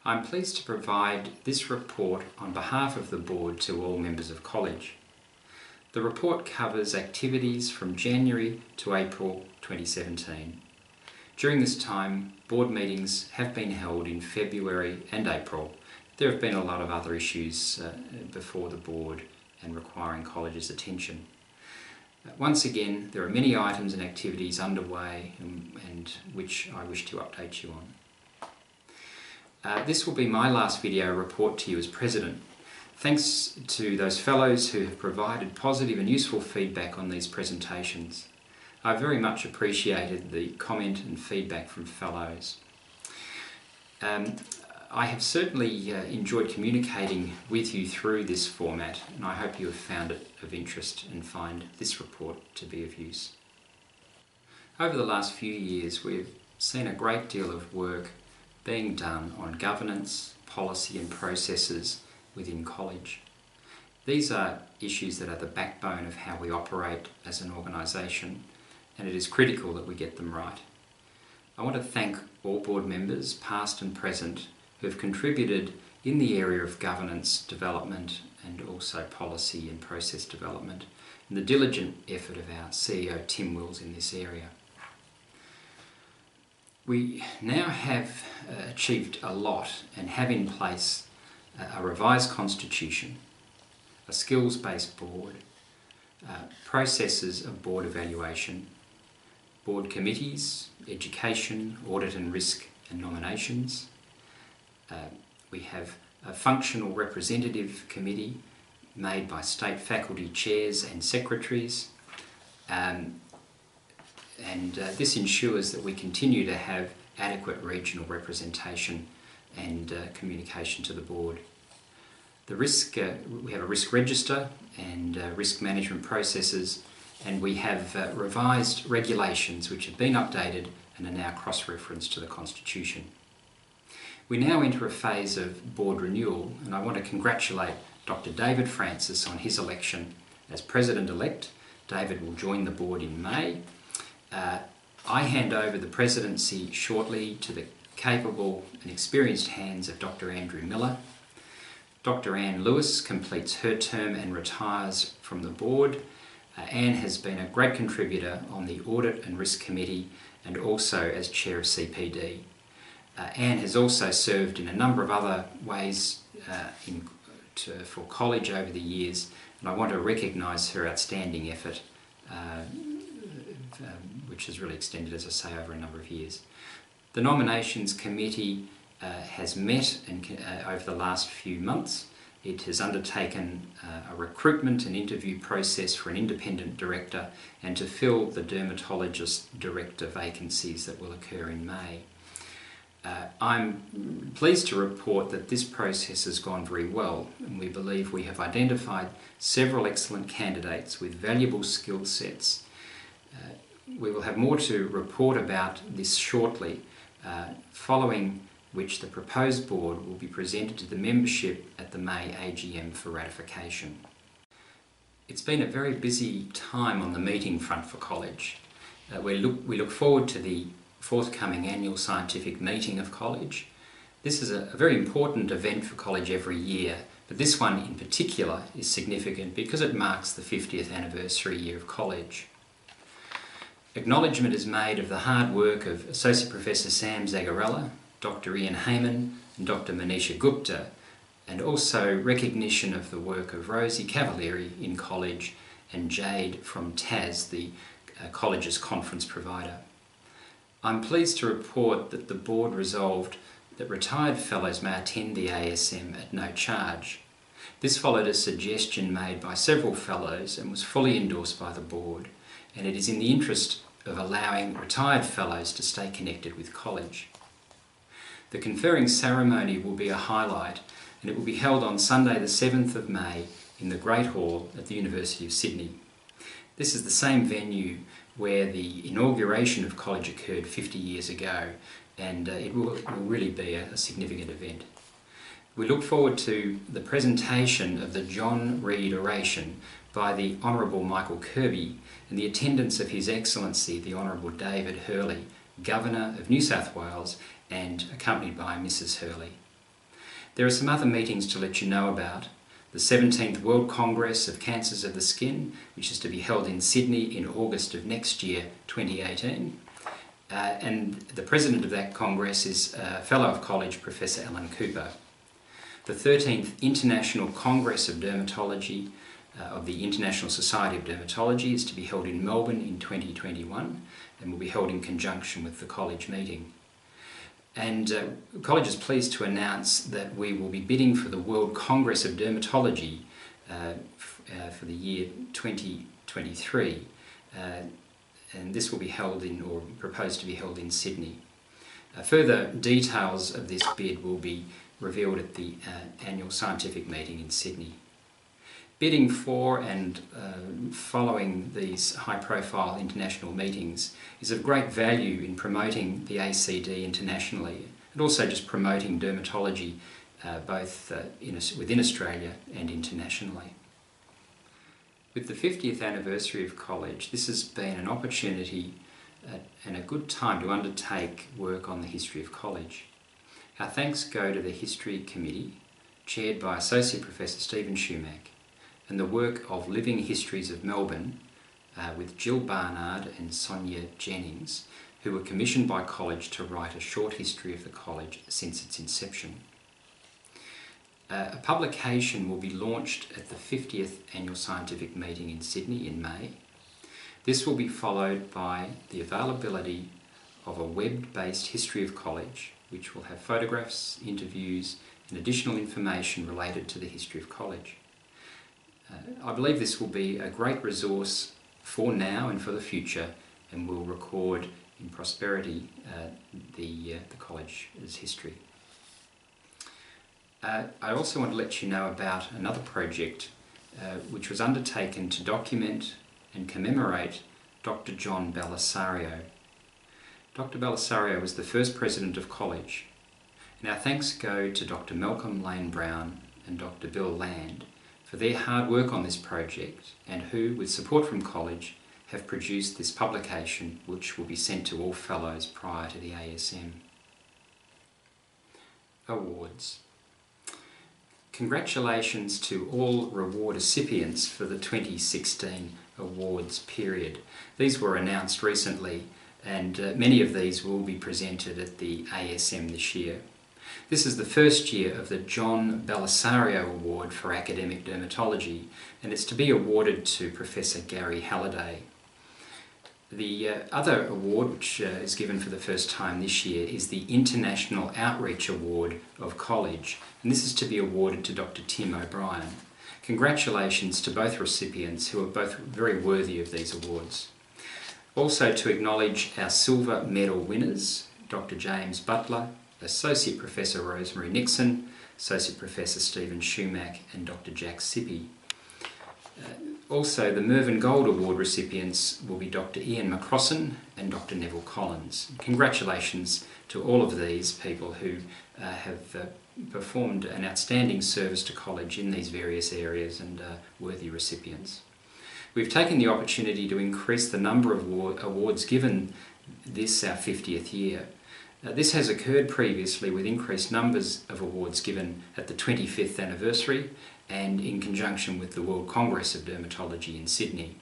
I'm pleased to provide this report on behalf of the Board to all members of College. The report covers activities from January to April 2017. During this time, Board meetings have been held in February and April. There have been a lot of other issues before the Board and requiring College's attention. Once again, there are many items and activities underway and which I wish to update you on. This will be my last video report to you as President. Thanks to those fellows who have provided positive and useful feedback on these presentations. I very much appreciated the comment and feedback from fellows. I have certainly enjoyed communicating with you through this format, and I hope you have found it of interest and find this report to be of use. Over the last few years, we've seen a great deal of work being done on governance, policy and processes within College. These are issues that are the backbone of how we operate as an organisation, and it is critical that we get them right. I want to thank all Board members, past and present, who have contributed in the area of governance development and also policy and process development, and the diligent effort of our CEO Tim Wills in this area. We now have achieved a lot and have in place a revised constitution, a skills-based board, processes of board evaluation, board committees, education, audit and risk and nominations. We have a functional representative committee made by state faculty chairs and secretaries. This ensures that we continue to have adequate regional representation and communication to the Board. We have a risk register and risk management processes, and we have revised regulations which have been updated and are now cross-referenced to the Constitution. We now enter a phase of Board renewal, and I want to congratulate Dr. David Francis on his election as President-elect. David will join the Board in May. I hand over the presidency shortly to the capable and experienced hands of Dr. Andrew Miller. Dr. Anne Lewis completes her term and retires from the Board. Anne has been a great contributor on the Audit and Risk Committee and also as Chair of CPD. Anne has also served in a number of other ways for College over the years, and I want to recognise her outstanding effort which has really extended, as I say, over a number of years. The Nominations Committee has met over the last few months. It has undertaken a recruitment and interview process for an independent director and to fill the dermatologist director vacancies that will occur in May. I'm pleased to report that this process has gone very well, and we believe we have identified several excellent candidates with valuable skill sets. We will have more to report about this shortly, following which the proposed Board will be presented to the membership at the May AGM for ratification. It's been a very busy time on the meeting front for College. We look forward to the forthcoming annual scientific meeting of College. This is a very important event for College every year, but this one in particular is significant because it marks the 50th anniversary year of College. Acknowledgement is made of the hard work of Associate Professor Sam Zagarella, Dr. Ian Heyman and Dr. Manisha Gupta, and also recognition of the work of Rosie Cavalieri in College and Jade from TAS, the College's conference provider. I'm pleased to report that the Board resolved that retired Fellows may attend the ASM at no charge. This followed a suggestion made by several Fellows and was fully endorsed by the Board, and it is in the interest of allowing retired Fellows to stay connected with College. The conferring ceremony will be a highlight, and it will be held on Sunday the 7th of May in the Great Hall at the University of Sydney. This is the same venue where the inauguration of College occurred 50 years ago, and it will really be a significant event. We look forward to the presentation of the John Reed Oration by the Honourable Michael Kirby and the attendance of His Excellency the Honourable David Hurley, Governor of New South Wales, and accompanied by Mrs Hurley. There are some other meetings to let you know about. The 17th World Congress of Cancers of the Skin, which is to be held in Sydney in August of next year, 2018. And the president of that Congress is Fellow of College, Professor Alan Cooper. The 13th International Congress of Dermatology of the International Society of Dermatology is to be held in Melbourne in 2021 and will be held in conjunction with the college meeting. And college is pleased to announce that we will be bidding for the World Congress of Dermatology for the year 2023. And this will be held in, or proposed to be held in, Sydney. Further details of this bid will be revealed at the annual scientific meeting in Sydney. Bidding for and following these high-profile international meetings is of great value in promoting the ACD internationally, and also just promoting dermatology both within Australia and internationally. With the 50th anniversary of college, this has been an opportunity and a good time to undertake work on the history of college. Our thanks go to the History Committee, chaired by Associate Professor Stephen Shumack, and the work of Living Histories of Melbourne with Jill Barnard and Sonia Jennings, who were commissioned by college to write a short history of the college since its inception. A publication will be launched at the 50th Annual Scientific Meeting in Sydney in May. This will be followed by the availability of a web-based history of college, which will have photographs, interviews and additional information related to the history of college. I believe this will be a great resource for now and for the future, and will record in prosperity the college's history. I also want to let you know about another project which was undertaken to document and commemorate Dr. John Belisario. Dr. Belisario was the first president of college, and our thanks go to Dr. Malcolm Lane Brown and Dr. Bill Land for their hard work on this project, and who, with support from college, have produced this publication which will be sent to all fellows prior to the ASM. Awards. Congratulations to all reward recipients for the 2016 awards period. These were announced recently, and many of these will be presented at the ASM this year. This is the first year of the John Belisario Award for Academic Dermatology, and it's to be awarded to Professor Gary Halliday. The other award, which is given for the first time this year, is the International Outreach Award of College, and this is to be awarded to Dr. Tim O'Brien. Congratulations to both recipients, who are both very worthy of these awards. Also to acknowledge our silver medal winners, Dr. James Butler, Associate Professor Rosemary Nixon, Associate Professor Stephen Shumack and Dr. Jack Sippy. Also, the Mervyn Gold Award recipients will be Dr. Ian McCrossan and Dr. Neville Collins. Congratulations to all of these people who have performed an outstanding service to college in these various areas, and worthy recipients. We've taken the opportunity to increase the number of awards given this, our 50th year. This has occurred previously with increased numbers of awards given at the 25th anniversary and in conjunction with the World Congress of Dermatology in Sydney.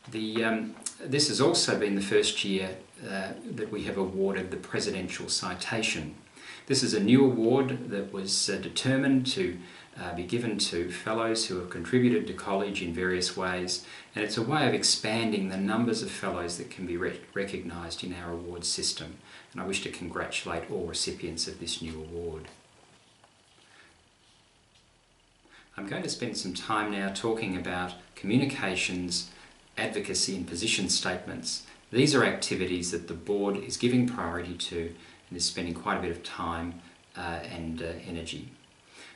This has also been the first year that we have awarded the Presidential Citation. This is a new award that was determined to be given to fellows who have contributed to college in various ways, and it's a way of expanding the numbers of fellows that can be recognised in our awards system, and I wish to congratulate all recipients of this new award. I'm going to spend some time now talking about communications, advocacy and position statements. These are activities that the board is giving priority to and is spending quite a bit of time and energy.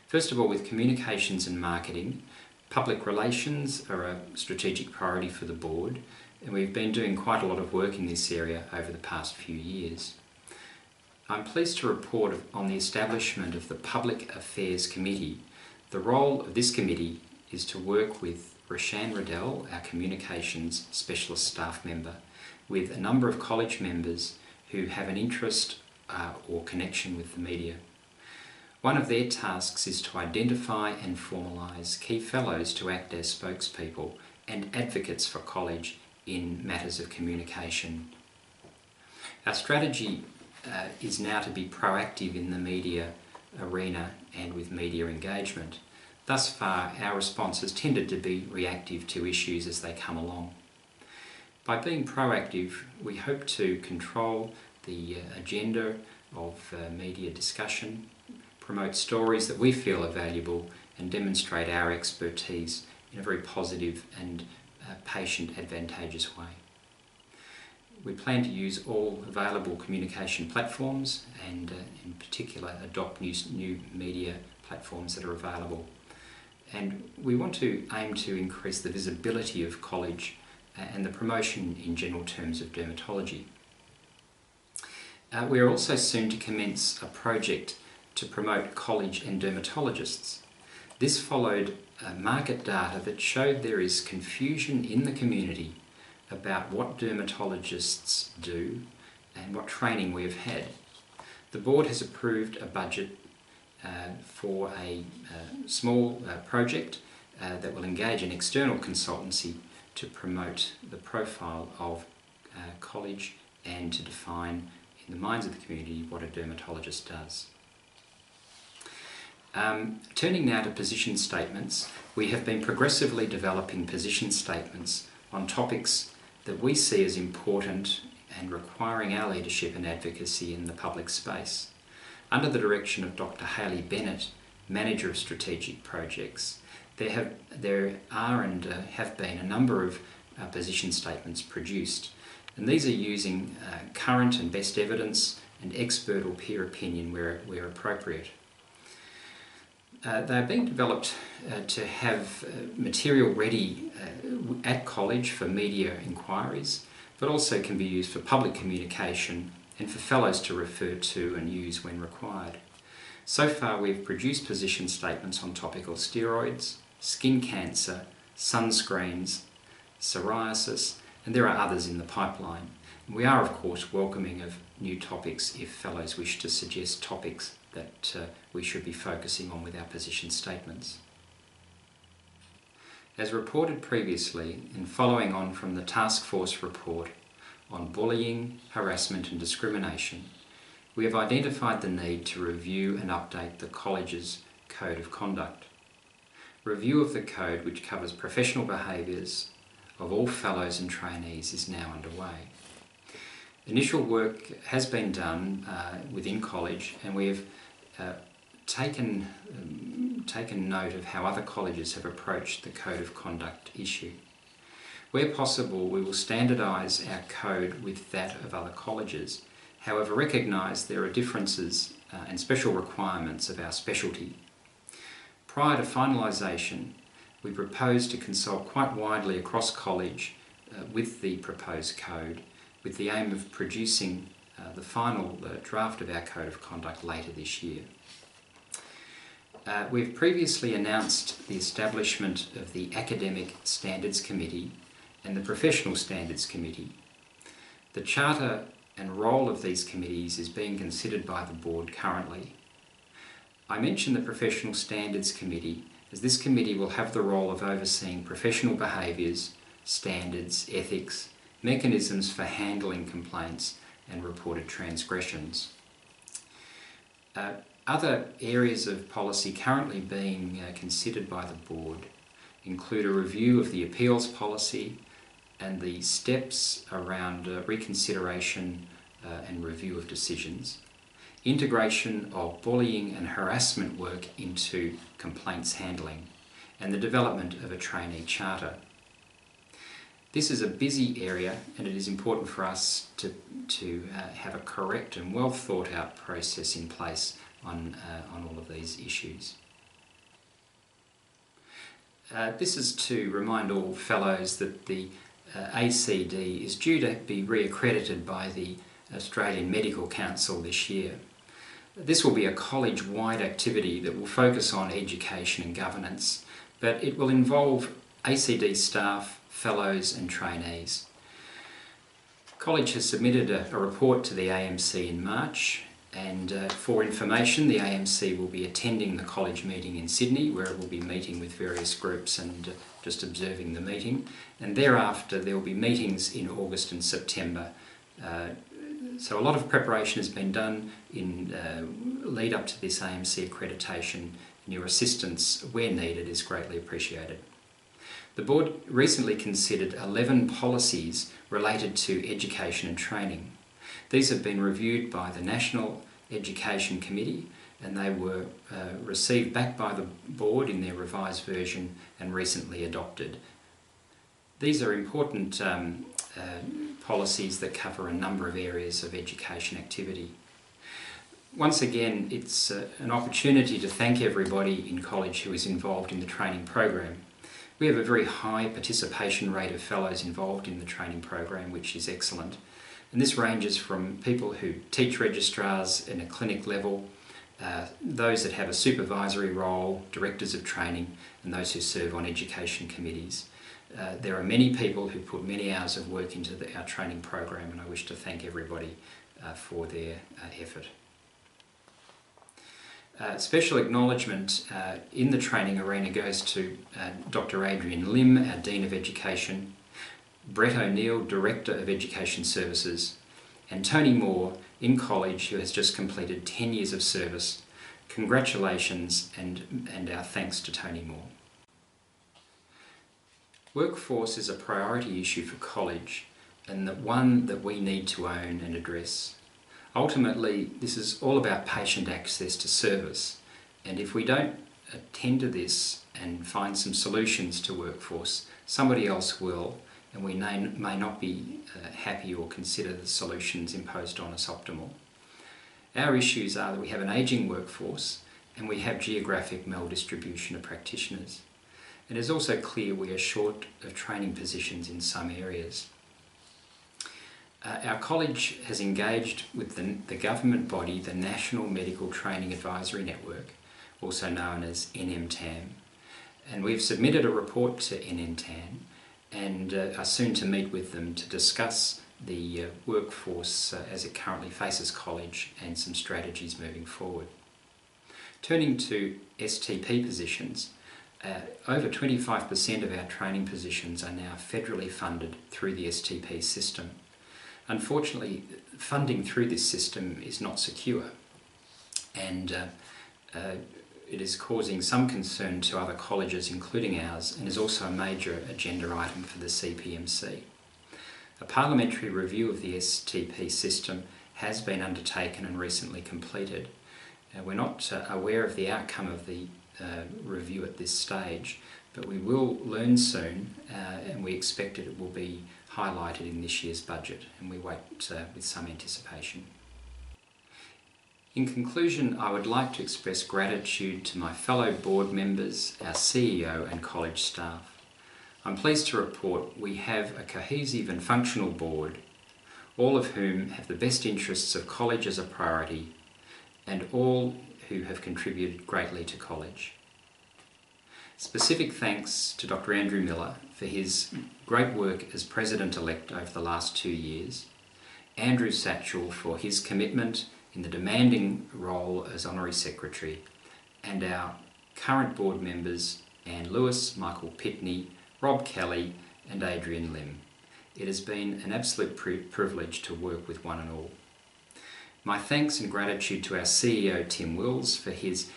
First of all, with communications and marketing, public relations are a strategic priority for the board, and we've been doing quite a lot of work in this area over the past few years. I'm pleased to report on the establishment of the Public Affairs Committee. The role of this committee is to work with Roshan Riddell, our communications specialist staff member, with a number of college members who have an interest or connection with the media. One of their tasks is to identify and formalise key fellows to act as spokespeople and advocates for college in matters of communication. Our strategy is now to be proactive in the media arena and with media engagement. Thus far, our response has tended to be reactive to issues as they come along. By being proactive, we hope to control the agenda of media discussion, promote stories that we feel are valuable, and demonstrate our expertise in a very positive and patient, advantageous way. We plan to use all available communication platforms and in particular adopt new media platforms that are available. And we want to aim to increase the visibility of college and the promotion in general terms of dermatology. We are also soon to commence a project to promote college and dermatologists. This followed market data that showed there is confusion in the community about what dermatologists do and what training we have had. The board has approved a budget for a small project that will engage an external consultancy to promote the profile of college and to define in the minds of the community what a dermatologist does. Turning now to position statements, we have been progressively developing position statements on topics that we see as important and requiring our leadership and advocacy in the public space. Under the direction of Dr. Hayley Bennett, Manager of Strategic Projects, there are and have been a number of position statements produced, and these are using current and best evidence and expert or peer opinion where appropriate. They are being developed to have material ready at college for media inquiries, but also can be used for public communication and for fellows to refer to and use when required. So far we've produced position statements on topical steroids, skin cancer, sunscreens, psoriasis, and there are others in the pipeline. We are of course welcoming of new topics if fellows wish to suggest topics that we should be focusing on with our position statements. As reported previously, and following on from the Task Force report on bullying, harassment and discrimination, we have identified the need to review and update the college's Code of Conduct. Review of the code, which covers professional behaviours of all fellows and trainees, is now underway. Initial work has been done within college, and we have taken note of how other colleges have approached the Code of Conduct issue. Where possible, we will standardise our code with that of other colleges, however recognise there are differences and special requirements of our specialty. Prior to finalisation, we propose to consult quite widely across college with the proposed code, with the aim of producing the final draft of our Code of Conduct later this year. We've previously announced the establishment of the Academic Standards Committee and the Professional Standards Committee. The charter and role of these committees is being considered by the board currently. I mention the Professional Standards Committee as this committee will have the role of overseeing professional behaviours, standards, ethics, mechanisms for handling complaints and reported transgressions. Other areas of policy currently being considered by the board include a review of the appeals policy and the steps around reconsideration and review of decisions, integration of bullying and harassment work into complaints handling, and the development of a trainee charter. This is a busy area, and it is important for us to have a correct and well thought out process in place on all of these issues. This is to remind all fellows that the ACD is due to be re-accredited by the Australian Medical Council this year. This will be a college-wide activity that will focus on education and governance, but it will involve ACD staff, fellows and trainees. College has submitted a report to the AMC in March, And for information, the AMC will be attending the college meeting in Sydney, where it will be meeting with various groups and just observing the meeting. And thereafter, there will be meetings in August and September. So a lot of preparation has been done in lead up to this AMC accreditation, and your assistance, where needed, is greatly appreciated. The board recently considered 11 policies related to education and training. These have been reviewed by the National Education Committee, and they were received back by the board in their revised version and recently adopted. These are important policies that cover a number of areas of education activity. Once again, it's an opportunity to thank everybody in college who is involved in the training program. We have a very high participation rate of fellows involved in the training program, which is excellent. And this ranges from people who teach registrars in a clinic level, those that have a supervisory role, directors of training, and those who serve on education committees. There are many people who put many hours of work into our training program, and I wish to thank everybody for their effort. Special acknowledgement in the training arena goes to Dr. Adrian Lim, our Dean of Education, Brett O'Neill, Director of Education Services, and Tony Moore in college, who has just completed 10 years of service. Congratulations and our thanks to Tony Moore. Workforce is a priority issue for college, and one that we need to own and address. Ultimately, this is all about patient access to service, and if we don't attend to this and find some solutions to workforce, somebody else will, and we may not be happy or consider the solutions imposed on us optimal. Our issues are that we have an ageing workforce and we have geographic maldistribution of practitioners. It is also clear we are short of training positions in some areas. Our college has engaged with the government body, the National Medical Training Advisory Network, also known as NMTAN, and we've submitted a report to NMTAN and are soon to meet with them to discuss the workforce as it currently faces college and some strategies moving forward. Turning to STP positions, over 25% of our training positions are now federally funded through the STP system. Unfortunately, funding through this system is not secure, and it is causing some concern to other colleges, including ours, and is also a major agenda item for the CPMC. A parliamentary review of the STP system has been undertaken and recently completed. We're not aware of the outcome of the review at this stage, but we will learn soon, and we expect it will be highlighted in this year's budget, and we wait with some anticipation. In conclusion, I would like to express gratitude to my fellow board members, our CEO and college staff. I'm pleased to report we have a cohesive and functional board, all of whom have the best interests of college as a priority, and all who have contributed greatly to college. Specific thanks to Dr. Andrew Miller for his great work as President-elect over the last 2 years, Andrew Satchell for his commitment in the demanding role as Honorary Secretary, and our current board members Anne Lewis, Michael Pitney, Rob Kelly and Adrian Lim. It has been an absolute privilege to work with one and all. My thanks and gratitude to our CEO Tim Wills for his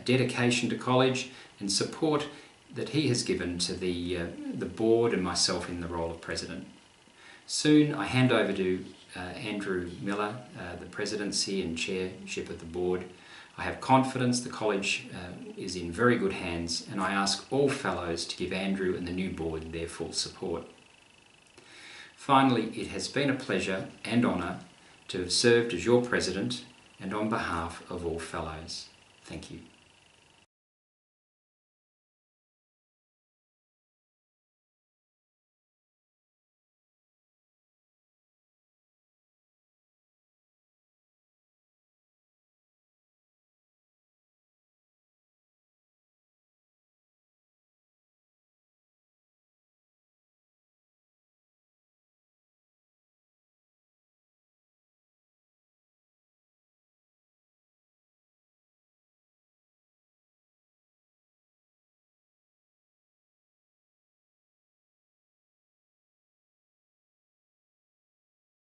dedication to college and support that he has given to the board and myself in the role of President. Soon I hand over to Andrew Miller, the presidency and chairship of the board. I have confidence the college is in very good hands, and I ask all fellows to give Andrew and the new board their full support. Finally, it has been a pleasure and honour to have served as your president and on behalf of all fellows. Thank you.